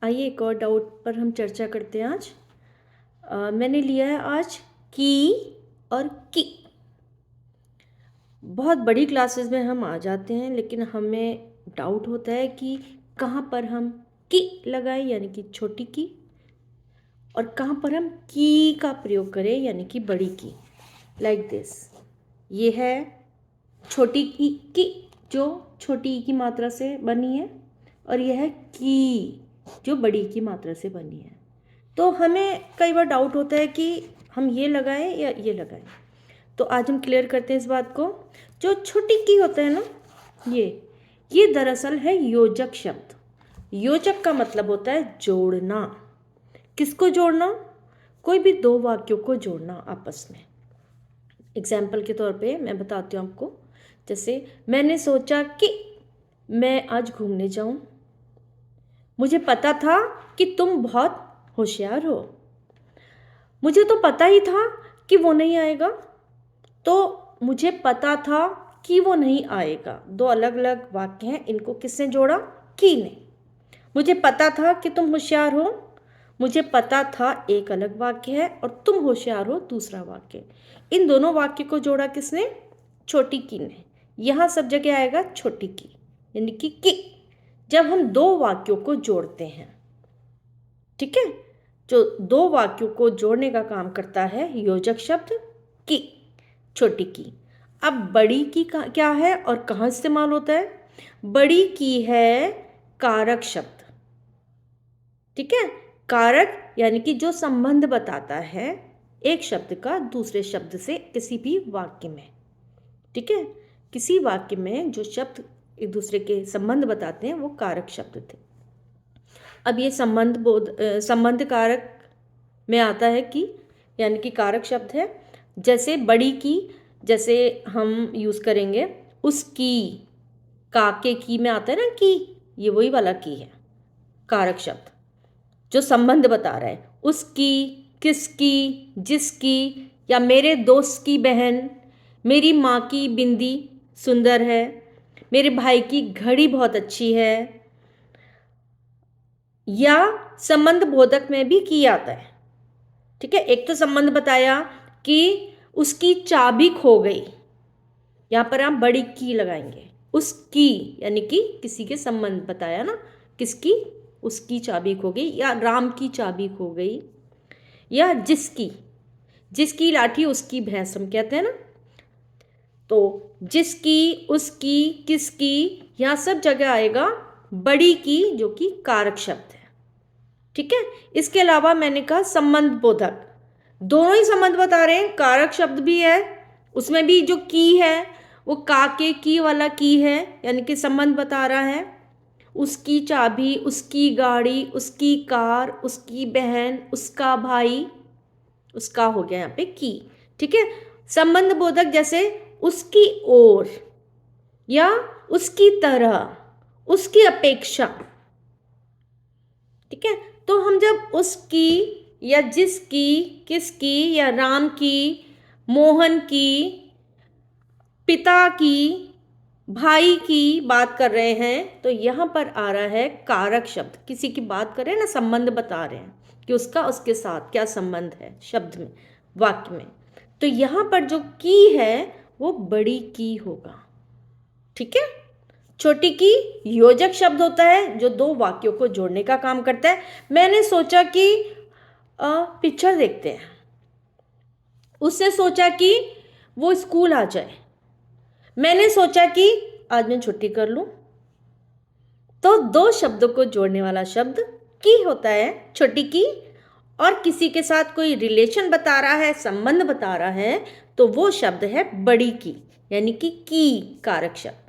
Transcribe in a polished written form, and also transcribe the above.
आइए एक और डाउट पर हम चर्चा करते हैं आज। मैंने लिया है आज की और की। बहुत बड़ी क्लासेस में हम आ जाते हैं, लेकिन हमें डाउट होता है कि कहाँ पर हम की लगाएं यानी कि छोटी की, और कहाँ पर हम की का प्रयोग करें यानी कि बड़ी की। लाइक दिस, ये है छोटी की जो छोटी ई की मात्रा से बनी है, और यह है की जो बड़ी की मात्रा से बनी है। तो हमें कई बार डाउट होता है कि हम ये लगाएं या ये लगाएं। तो आज हम क्लियर करते हैं इस बात को। जो छोटी की होता है ना, ये दरअसल है योजक शब्द। योजक का मतलब होता है जोड़ना। किसको जोड़ना? कोई भी दो वाक्यों को जोड़ना आपस में। एग्जाम्पल के तौर पे मैं बताती हूँ आपको। जैसे मैंने सोचा कि मैं आज घूमने जाऊं। मुझे पता था कि तुम बहुत होशियार हो। मुझे तो पता ही था कि वो नहीं आएगा। तो मुझे पता था कि वो नहीं आएगा। दो अलग अलग वाक्य हैं, इनको किसने जोड़ा? की ने। मुझे पता था कि तुम होशियार हो, मुझे पता था एक अलग वाक्य है, और तुम होशियार हो दूसरा वाक्य। इन दोनों वाक्य को जोड़ा किसने? छोटी की ने। यहाँ सब जगह आएगा छोटी की यानी कि की, जब हम दो वाक्यों को जोड़ते हैं। ठीक है, जो दो वाक्यों को जोड़ने का काम करता है योजक शब्द की, छोटी की। अब बड़ी की क्या है और कहाँ इस्तेमाल होता है? बड़ी की है कारक शब्द। ठीक है, कारक यानी कि जो संबंध बताता है एक शब्द का दूसरे शब्द से किसी भी वाक्य में। ठीक है, किसी वाक्य में जो शब्द एक दूसरे के संबंध बताते हैं वो कारक शब्द थे। अब ये संबंध कारक में आता है कि यानी कि कारक शब्द है। जैसे बड़ी की, जैसे हम यूज़ करेंगे उसकी, काके की में आता है ना की, ये वही वाला की है कारक शब्द जो संबंध बता रहा है। उसकी, किसकी, जिसकी, या मेरे दोस्त की बहन, मेरी माँ की बिंदी सुंदर है, मेरे भाई की घड़ी बहुत अच्छी है। या संबंध बोधक में भी की आता है। ठीक है, एक तो संबंध बताया कि उसकी चाबी खो गई, यहाँ पर आप बड़ी की लगाएंगे। उसकी यानी कि किसी के संबंध बताया ना, किसकी? उसकी चाबी खो गई, या राम की चाबी खो गई। या जिसकी, जिसकी लाठी उसकी भैंस हम कहते हैं ना, तो जिसकी, उसकी, किसकी, यहाँ सब जगह आएगा बड़ी की जो कि कारक शब्द है। ठीक है, इसके अलावा मैंने कहा संबंध बोधक, दोनों ही संबंध बता रहे हैं। कारक शब्द भी है, उसमें भी जो की है वो काके की वाला की है यानी कि संबंध बता रहा है। उसकी चाबी, उसकी गाड़ी, उसकी कार, उसकी बहन, उसका भाई, उसका हो गया यहाँ पे की। ठीक है, संबंध बोधक जैसे उसकी ओर, या उसकी तरह, उसकी अपेक्षा। ठीक है, तो हम जब उसकी या जिसकी, किसकी, या राम की, मोहन की, पिता की, भाई की बात कर रहे हैं, तो यहाँ पर आ रहा है कारक शब्द। किसी की बात कर रहे हैं ना, संबंध बता रहे हैं कि उसका उसके साथ क्या संबंध है शब्द में, वाक्य में। तो यहाँ पर जो की है वो बड़ी की होगा। ठीक है, छोटी की योजक शब्द होता है जो दो वाक्यों को जोड़ने का काम करता है। मैंने सोचा कि पिक्चर देखते हैं, उसने सोचा कि वो स्कूल आ जाए, मैंने सोचा कि आज मैं छुट्टी कर लूं। तो दो शब्दों को जोड़ने वाला शब्द की होता है, छोटी की, और किसी के साथ कोई रिलेशन बता रहा है, संबंध बता रहा है, तो वो शब्द है बड़ी की यानी कि कारक शब्द।